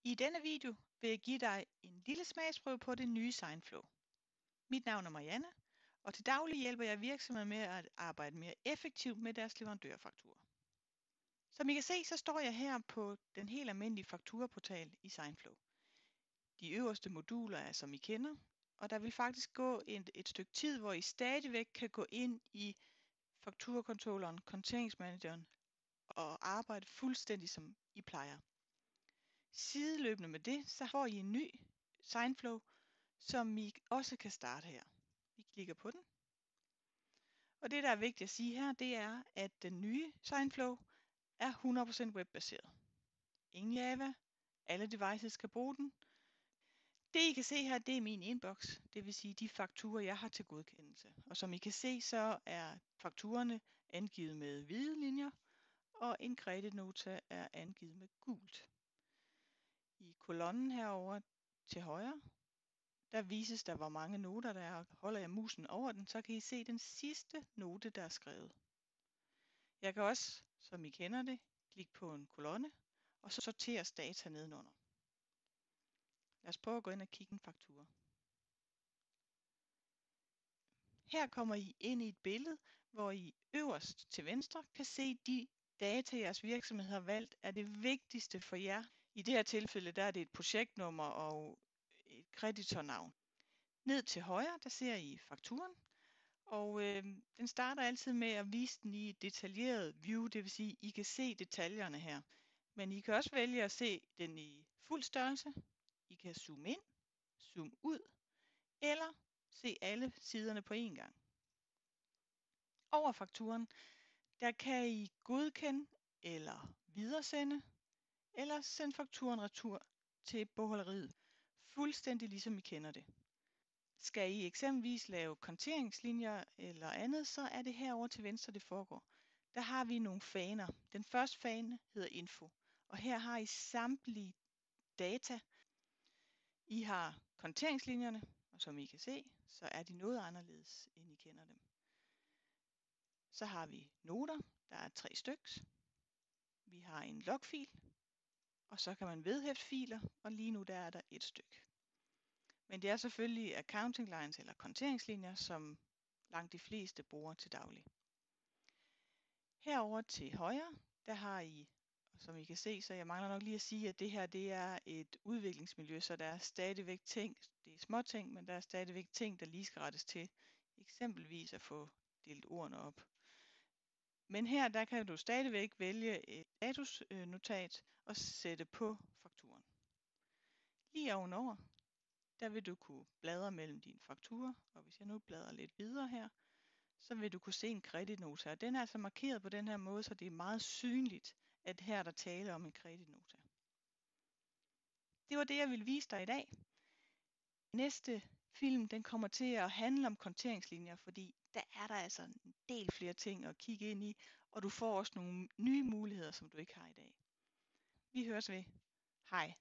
I denne video vil jeg give dig en lille smagsprøve på det nye SignFlow. Mit navn er Marianne, og til daglig hjælper jeg virksomheder med at arbejde mere effektivt med deres leverandørfakturer. Som I kan se, så står jeg her på den helt almindelige fakturaportal i SignFlow. De øverste moduler er, som I kender, og der vil faktisk gå et stykke tid, hvor I stadigvæk kan gå ind i fakturakontrolleren, konteringsmanageren og arbejde fuldstændig som I plejer. Sideløbende med det, så får I en ny SignFlow, som I også kan starte her. Vi klikker på den. Og det, der er vigtigt at sige her, det er, at den nye SignFlow er 100% webbaseret. Ingen Java. Alle devices skal bruge den. Det, I kan se her, det er min inbox. Det vil sige de fakturer, jeg har til godkendelse. Og som I kan se, så er fakturerne angivet med hvide linjer, og en kreditnota er angivet med gult. I kolonnen herovre til højre, der vises der, hvor mange noter der er. Holder jeg musen over den, så kan I se den sidste note, der er skrevet. Jeg kan også, som I kender det, klikke på en kolonne, og så sorteres data nedenunder. Lad os prøve at gå ind og kigge en faktura. Her kommer I ind i et billede, hvor I øverst til venstre kan se de data, jeres virksomhed har valgt, er det vigtigste for jer. I det her tilfælde, der er det et projektnummer og et kreditornavn. Ned til højre, der ser I fakturen, og den starter altid med at vise den i et detaljeret view, det vil sige, I kan se detaljerne her. Men I kan også vælge at se den i fuld størrelse. I kan zoome ind, zoome ud, eller se alle siderne på én gang. Over fakturen, der kan I godkende eller videresende, eller sende fakturen retur til bogholderiet, fuldstændig ligesom I kender det. Skal I eksempelvis lave konteringslinjer eller andet, så er det herovre til venstre, det foregår. Der har vi nogle faner. Den første fane hedder info, og her har I samtlige data. I har konteringslinjerne, og som I kan se, så er de noget anderledes, end I kender dem. Så har vi noter, der er 3 styks. Vi har en logfil, og så kan man vedhæfte filer, og lige nu der er der 1 styk. Men det er selvfølgelig accounting lines eller konteringslinjer, som langt de fleste bruger til daglig. Herover til højre, der har I, som I kan se, så jeg mangler nok lige at sige, at det her det er et udviklingsmiljø, så der er stadigvæk ting, det er små ting, men der er stadigvæk ting, der lige skal rettes til. Eksempelvis at få delt ordene op. Men her, der kan du stadigvæk vælge et statusnotat og sætte på fakturen. Lige ovenover, der vil du kunne bladre mellem dine fakturer, og hvis jeg nu bladrer lidt videre her, så vil du kunne se en kreditnota. Den er altså markeret på den her måde, så det er meget synligt, at her der taler om en kreditnota. Det var det, jeg ville vise dig i dag. Næste film, den kommer til at handle om konteringslinjer, fordi der er der altså en del flere ting at kigge ind i, og du får også nogle nye muligheder, som du ikke har i dag. Vi høres ved. Hej.